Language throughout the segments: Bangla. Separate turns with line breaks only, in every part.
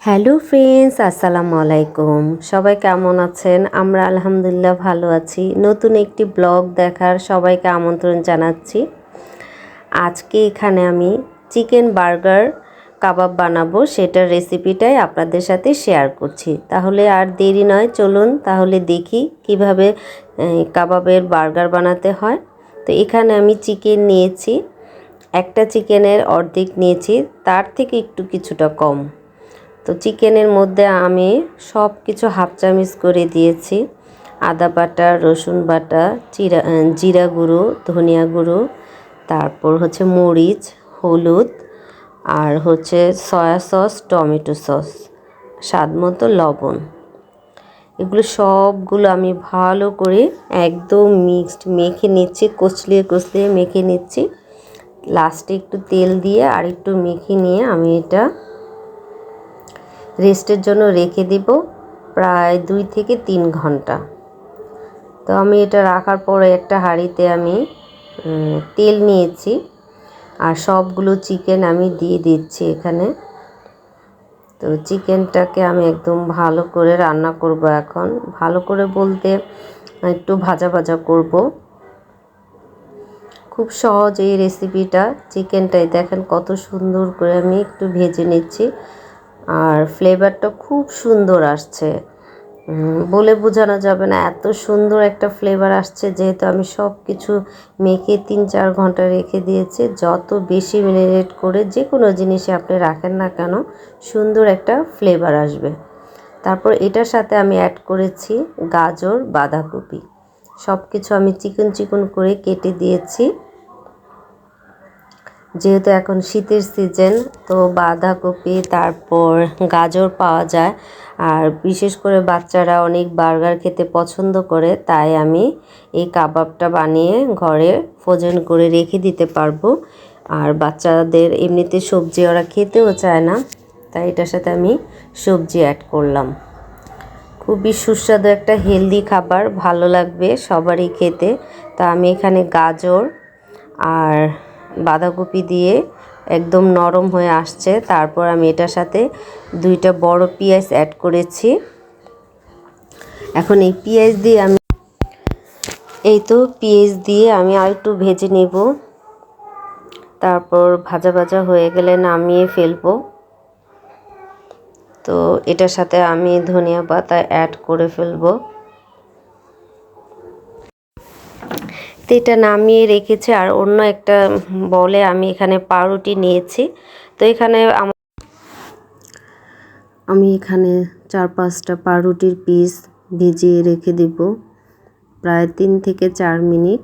হ্যালো ফ্রেন্ডস, আসসালামু আলাইকুম। সবাই কেমন আছেন? আমরা আলহামদুলিল্লাহ ভালো আছি। নতুন একটি ব্লগ দেখার সবাইকে আমন্ত্রণ জানাচ্ছি। আজকে এখানে আমি চিকেন বার্গার কাবাব বানাবো, সেটার রেসিপিটাই আপনাদের সাথে শেয়ার করছি। তাহলে আর দেরি নয়, চলুন তাহলে দেখি কিভাবে কাবাবের বার্গার বানাতে হয়। তো এখানে আমি চিকেন নিয়েছি, একটা চিকেনের অর্ধেক নিয়েছি, তার থেকে একটু কিছুটা কম। তো চিকেনের মধ্যে আমি সব কিছু হাফ চামচ করে দিয়েছি। আদা বাটা, রসুন বাটা, জিরা গুঁড়ো, ধনিয়া গুঁড়ো, তারপর হচ্ছে মরিচ, হলুদ, আর হচ্ছে সয়া সস, টমেটো সস, স্বাদ মতো লবণ। এগুলো সবগুলো আমি ভালো করে একদম মিক্সড মেখে নিচ্ছি, কচলিয়ে কচলিয়ে মেখে নিচ্ছি। লাস্টে একটু তেল দিয়ে আর একটু মেখে নিয়ে আমি এটা রেস্টের জন্য রেখে দিব প্রায় 2 থেকে 3 ঘন্টা। তো আমি এটা রাখার পরে একটা হাঁড়িতে আমি তেল নিয়েছি আর সবগুলো চিকেন আমি দিয়ে দিচ্ছি এখানে। তো চিকেনটাকে আমি একদম ভালো করে রান্না করব। এখন ভালো করে বলতে একটু ভাজা ভাজা করব। খুব সহজ এই রেসিপিটা। চিকেনটাই দেখেন কত সুন্দর করে আমি একটু ভেজে নিচ্ছি, আর ফ্লেভারটা খুব সুন্দর আসছে, বলে বোঝানো যাবে না, এত সুন্দর একটা ফ্লেভার আসছে। যেহেতু আমি সব কিছু মেখে 3-4 ঘন্টা রেখে দিয়েছি, যত বেশি ম্যারিনেট করে যে কোনো জিনিসে আপনি রাখেন না কেন সুন্দর একটা ফ্লেভার আসবে। তারপর এটার সাথে আমি অ্যাড করেছি গাজর, বাঁধাকপি, সব কিছু আমি চিকন চিকন করে কেটে দিয়েছি। যেহেতু এখন শীতের সিজন, তো বাঁধাকপি তারপর গাজর পাওয়া যায়, আর বিশেষ করে বাচ্চারা অনেক বার্গার খেতে পছন্দ করে, তাই আমি এই কাবাবটা বানিয়ে ঘরে ফ্রোজেন করে রেখে দিতে পারবো। আর বাচ্চাদের এমনিতে সবজি ওরা খেতেও চায় না, তাই এটার সাথে আমি সবজি অ্যাড করলাম। খুবই সুস্বাদু একটা হেলদি খাবার, ভালো লাগবে সবারই খেতে। তা আমি এখানে গাজর আর বাঁধাকপি দিয়ে একদম নরম হয়ে আসছে, তারপর আমি এটার সাথে 2টা বড় পেঁয়াজ অ্যাড করেছি। এখন এই পেঁয়াজ দিয়ে পেঁয়াজ দিয়ে আমি আর একটু ভেজে নেব। তারপর ভাজা ভাজা হয়ে গেলে নামিয়ে ফেলবো। তো এটার সাথে আমি ধনিয়া পাতা অ্যাড করে ফেলবো। তো এটা নামিয়ে রেখেছি, আর অন্য একটা বলে আমি এখানে পাউরুটি নিয়েছি। তো এখানে আমি এখানে 4-5টা পাউরুটির পিস ভিজিয়ে রেখে দেব প্রায় 3 থেকে 4 মিনিট।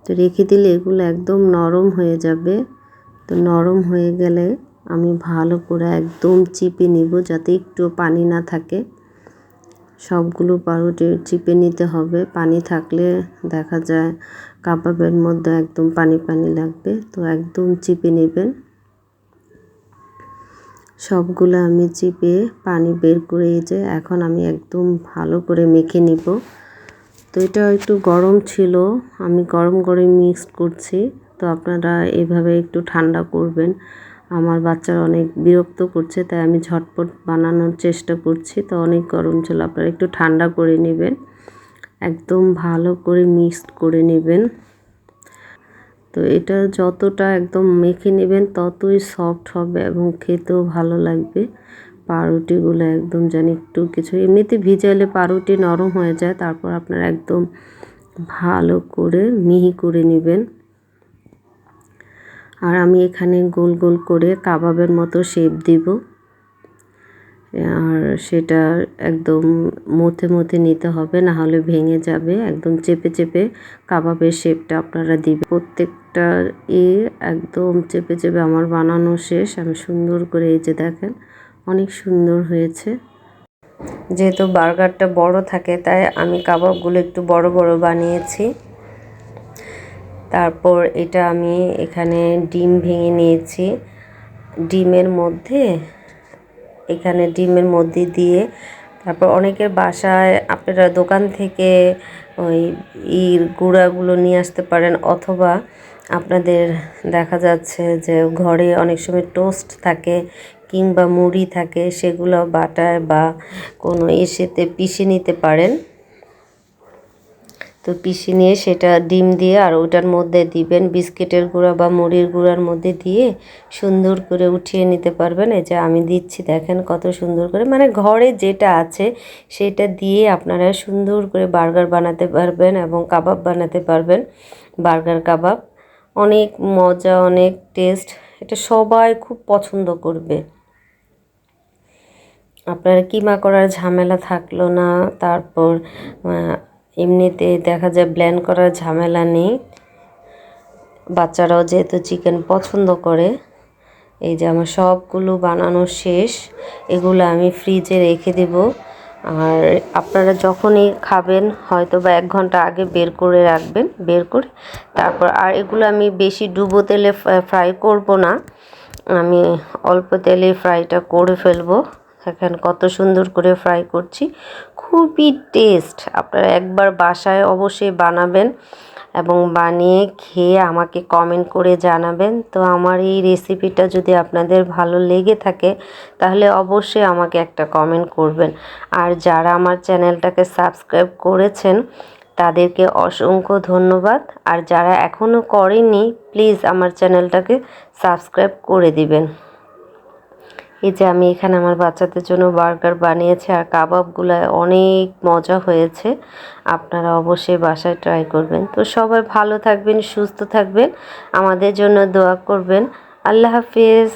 তো রেখে দিলে এগুলো একদম নরম হয়ে যাবে। তো নরম হয়ে গেলে আমি ভালো করে একদম চিপে নিব, যাতে একটু পানি না থাকে। সবগুলো পাউরুটি চিপে নিতে হবে, পানি থাকলে দেখা যায় কাবাবের মধ্যে একদম পানি পানি লাগবে। তো একদম চিপে নেবেন। সবগুলো আমি চিপে পানি বের করে এখন আমি একদম ভালো করে মেখে নিব। তো এটা একটু গরম ছিল, আমি গরম গরম মিক্সড করছি। তো আপনারা এভাবে একটু ঠান্ডা করবেন। আমার বাচ্চারা অনেক বিরক্ত করছে, তাই আমি ঝটপট বানানোর চেষ্টা করছি। তো অনেক গরম ছিল, আপনারা একটু ঠান্ডা করে নেবেন, একদম ভালো করে মিক্সড করে নেবেন। তো এটা যতটা একদম মেখে নেবেন ততই সফট হবে এবং খেতেও ভালো লাগবে। পাউরুটিগুলো একদম যেন একটু কিছু, এমনিতে ভিজালে পাউরুটি নরম হয়ে যায়, তারপর আপনারা একদম ভালো করে মিহি করে নেবেন। আর আমি এখানে গোল গোল করে কাবাবের মতো শেপ দিব, আর সেটা একদম মথে মথে নিতে হবে, না হলে ভেঙে যাবে। একদম চেপে চেপে কাবাবের শেপটা আপনারা দিবেন। প্রত্যেকটা একদম চেপে চেপে আমার বানানো শেষ। আমি সুন্দর করে এই যে দেখেন অনেক সুন্দর হয়েছে। যেহেতু বার্গারটা বড় থাকে, তাই আমি কাবাবগুলো একটু বড় বড় বানিয়েছি। তারপর এটা আমি এখানে ডিম ভেঙে নিয়েছি। ডিমের মধ্যে দিয়ে তারপর অনেকের বাসায় আপনারা দোকান থেকে ওই গুঁড়াগুলো নিয়ে আসতে পারেন, অথবা আপনাদের দেখা যাচ্ছে যে ঘরে অনেক সময় টোস্ট থাকে, কিংবা মুড়ি থাকে সেগুলো বাটায় বা কোনো এসেতে পিষে নিতে পারেন। তো পিষে নিয়ে সেটা ডিম দিয়ে আর ওটার মধ্যে দিবেন বিস্কিটের গুঁড়া বা মুড়ির গুঁড়ার মধ্যে দিয়ে সুন্দর করে উঠিয়ে নিতে পারবেন। এই যে আমি দিচ্ছি, দেখেন কত সুন্দর করে, মানে ঘরে যেটা আছে সেটা দিয়ে আপনারা সুন্দর করে বার্গার বানাতে পারবেন এবং কাবাব বানাতে পারবেন। বার্গার কাবাব অনেক মজা, অনেক টেস্ট, এটা সবাই খুব পছন্দ করবে। আপনার কিমা করার ঝামেলা থাকলো না, তারপর এমনিতে দেখা যায় ব্লেন্ড করার ঝামেলা নেই। বাচ্চারাও যেহেতু চিকেন পছন্দ করে। এই যে আমার সবগুলো বানানো শেষ, এগুলো আমি ফ্রিজে রেখে দেব। আর আপনারা যখনই খাবেন হয়তো বা 1 ঘন্টা আগে বের করে রাখবেন, বের করে তারপর। আর এগুলো আমি বেশি ডুবো তেলে ফ্রাই করব না, আমি অল্প তেলে ফ্রাইটা করে ফেলবো। দেখেন কত সুন্দর করে ফ্রাই করছি, খুবই টেস্ট। আপনারা একবার বাসায় অবশ্যই বানাবেন এবং বানিয়ে খেয়ে আমাকে কমেন্ট করে জানাবেন। তো আমার এই রেসিপিটা যদি আপনাদের ভালো লেগে থাকে তাহলে অবশ্যই আমাকে একটা কমেন্ট করবেন। আর যারা আমার চ্যানেলটাকে সাবস্ক্রাইব করেছেন তাদেরকে অসংখ্য ধন্যবাদ। আর যারা এখনও করেননি প্লিজ আমার চ্যানেলটাকে সাবস্ক্রাইব করে দিবেন। এই যে আমি এখানে আমার বাচ্চাদের জন্য বার্গার বানিয়েছি আর কাবাবগুলো অনেক মজা হয়েছে। আপনারা অবশ্যই বাসায় ট্রাই করবেন। তো সবাই ভালো থাকবেন, সুস্থ থাকবেন, আমাদের জন্য দোয়া করবেন। আল্লাহ হাফিজ।